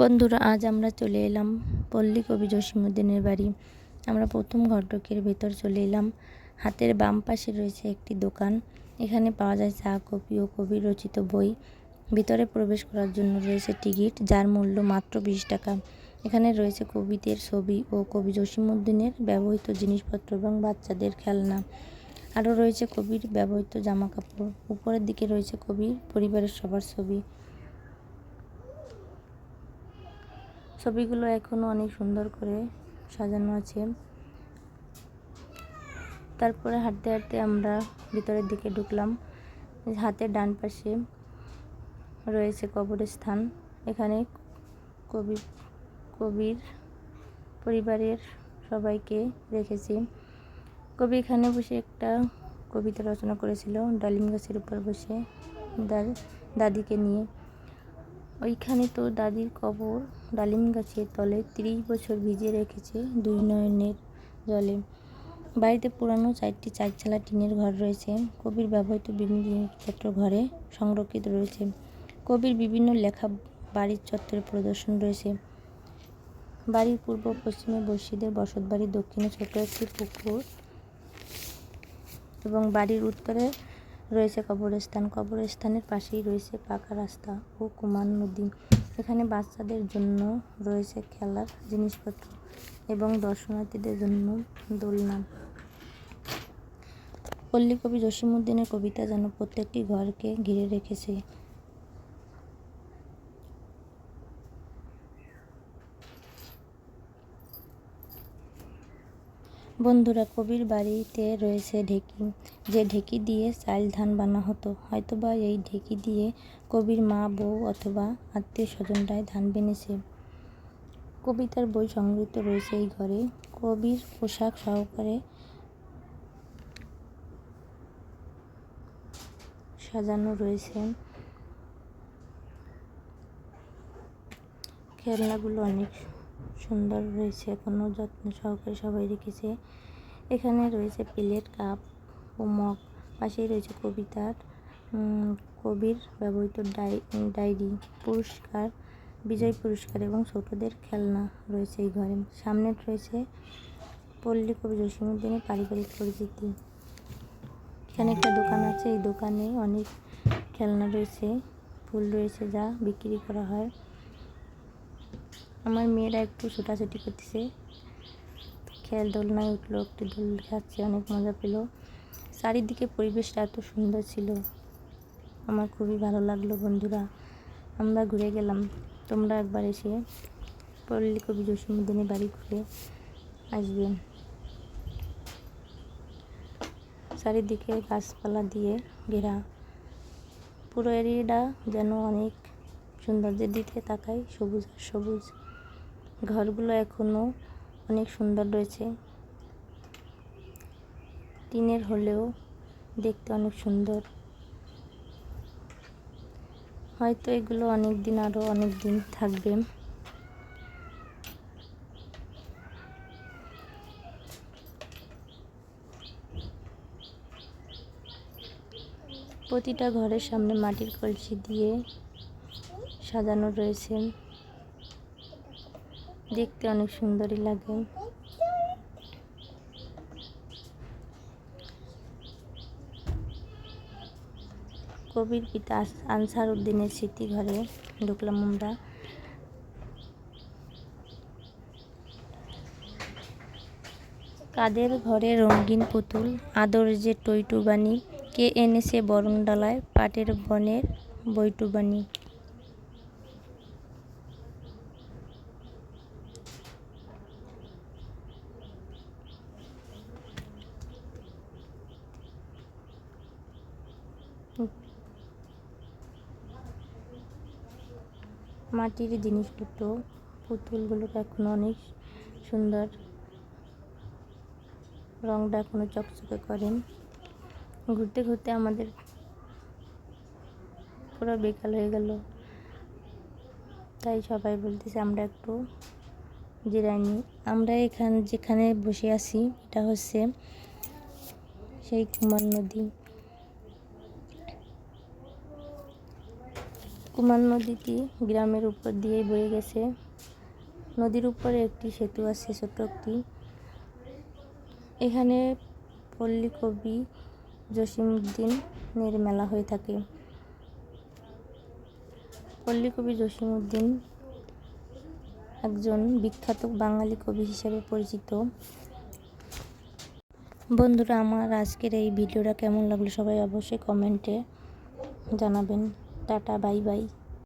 বন্ধুরা, আজ আমরা চলে এলাম পল্লী কবি জসীমউদ্দীনের বাড়ি। আমরা প্রথম ঘটকের ভেতর চলে এলাম। হাতের বাম পাশে রয়েছে একটি দোকান। এখানে পাওয়া যায় চা, কফি ও কবির রচিত বই। ভিতরে প্রবেশ করার জন্য রয়েছে টিকিট, যার মূল্য মাত্র 20 টাকা। এখানে রয়েছে কবিদের ছবি ও কবি জসীমউদ্দীনের ব্যবহৃত জিনিসপত্র এবং বাচ্চাদের খেলনা। আরও রয়েছে কবির ব্যবহৃত জামাকাপড়। উপরের দিকে রয়েছে কবির পরিবারের সবার ছবি। ছবিগুলো এখনো অনেক সুন্দর করে সাজানো আছে। তারপরে হাঁটতে হাঁটতে আমরা ভিতরের দিকে ঢুকলাম। হাতের ডান পাশে রয়েছে কবরস্থান। এখানে কবির পরিবারের সবাইকে রেখেছি। কবি এখানে বসে একটা কবিতা রচনা করেছিল, ডালিম গাছের উপর বসে দাদিকে নিয়ে। ওইখানে তো দাদির কবর ডালিম গাছের তলে 30 বছর ভিজিয়ে রেখেছে 2 নয়নের জলে। বাড়িতে পুরানো 4টি চারচালা টিনের ঘর রয়েছে। কবির ব্যবহৃত বিভিন্ন জিনিসপত্র ঘরে সংরক্ষিত রয়েছে। কবির বিভিন্ন লেখা বাড়ির চত্বরে প্রদর্শন রয়েছে। বাড়ির পূর্ব পশ্চিমে বসিদের বসতবাড়ি, দক্ষিণে ছোট একটি পুকুর এবং বাড়ির উত্তরে রয়েছে কবরস্থান। কবরস্থানের পাশেই রয়েছে পাকা রাস্তা ও কুমার নদী। এখানে বাচ্চাদের জন্য রয়েছে খেলার জিনিসপত্র এবং দর্শনার্থীদের জন্য দোলনা। পল্লী কবি জসীমউদ্দীনের কবিতা যেন প্রত্যেকটি ঘরকে ঘিরে রেখেছে। বন্ধুরা, কবির বাড়িতে রয়েছে ঢেঁকি, যে ঢেঁকি দিয়ে চাল ধান বানা হতো। হয়তোবা এই ঢেঁকি দিয়ে কবির মা, বউ অথবা আত্মীয় স্বজনরাই ধান বেনেছে। কবিতার বই সংগৃহীত রয়েছে এই ঘরে। কবির পোশাক সহকারে সাজানো রয়েছে। খেলনাগুলো অনেক সুন্দর রয়েছে, এখনো যত্ন সহকারে সবাই রেখেছে। এখানে রয়েছে প্লেট, কাপ ও মগ। পাশেই রয়েছে কবির ব্যবহৃত ডায়েরি, পুরস্কার, বিজয় পুরস্কার এবং ছোটদের খেলনা রয়েছে এই ঘরে। সামনে রয়েছে পল্লী কবি জসীমউদ্দীনের পারিবারিক পরিচিতি। এখানে একটা দোকান আছে, এই দোকানে অনেক খেলনা রয়েছে, ফুল রয়েছে যা বিক্রি করা হয়। আমার মেয়েরা একটু ছোটাছুটি করতেছে, দোলনায় উঠলো, একটু দোল খাচ্ছে, অনেক মজা পেল। চারিদিকে পরিবেশটা এত সুন্দর ছিল, আমার খুবই ভালো লাগলো। বন্ধুরা, আমরা ঘুরে গেলাম। তোমরা একবার এসে পল্লী কবি জসীমউদ্দীনের বাড়ি ঘুরে আসবেন। চারিদিকে গাছপালা দিয়ে ঘেরা, পুরো এরিয়াটা যেন অনেক সুন্দর। যেদিকে তাকাই সবুজ আর সবুজ। ঘরগুলো এখনো অনেক সুন্দর রয়েছে, টিনের হলেও দেখতে অনেক সুন্দর। হয়তো এগুলো আরো অনেক দিন থাকবে। প্রতিটা ঘরের সামনে মাটির কলসি দিয়ে সাজানো রয়েছে, দেখতে অনেক সুন্দরই লাগে। কবির পিতা আনসার উদ্দিনের স্মৃতি ঘরে ঢুকলাম আমরা। কাদের ঘরে রঙিন পুতুল, আদর যে টইটুবানি, কে এনেছে বরণডালায় পাটের বনের বইটুবানি। মাটির জিনিসপত্র, পুতুলগুলো এখনো অনেক সুন্দর, রংটা এখনো চকচকে করে। ঘুরতে ঘুরতে আমাদের পুরো বিকাল হয়ে গেল, তাই সবাই বলতেছে আমরা একটু জিরাই নিই। আমরা যেখানে বসে আছি এটা হচ্ছে সেই কুমার নদী। কুমার নদীটি গ্রামের উপর দিয়ে বয়ে গেছে। নদীর উপরে একটি সেতু আছে, ছোট একটি। এখানে পল্লী কবি জসিমউদ্দিনের মেলা হয়ে থাকে। পল্লী কবি জসিমউদ্দিন একজন বিখ্যাত বাঙালি কবি হিসেবে পরিচিত। বন্ধুরা, আমার আজকের এই ভিডিওটা কেমন লাগলো সবাই অবশ্যই কমেন্টে জানাবেন। Tata, bye bye.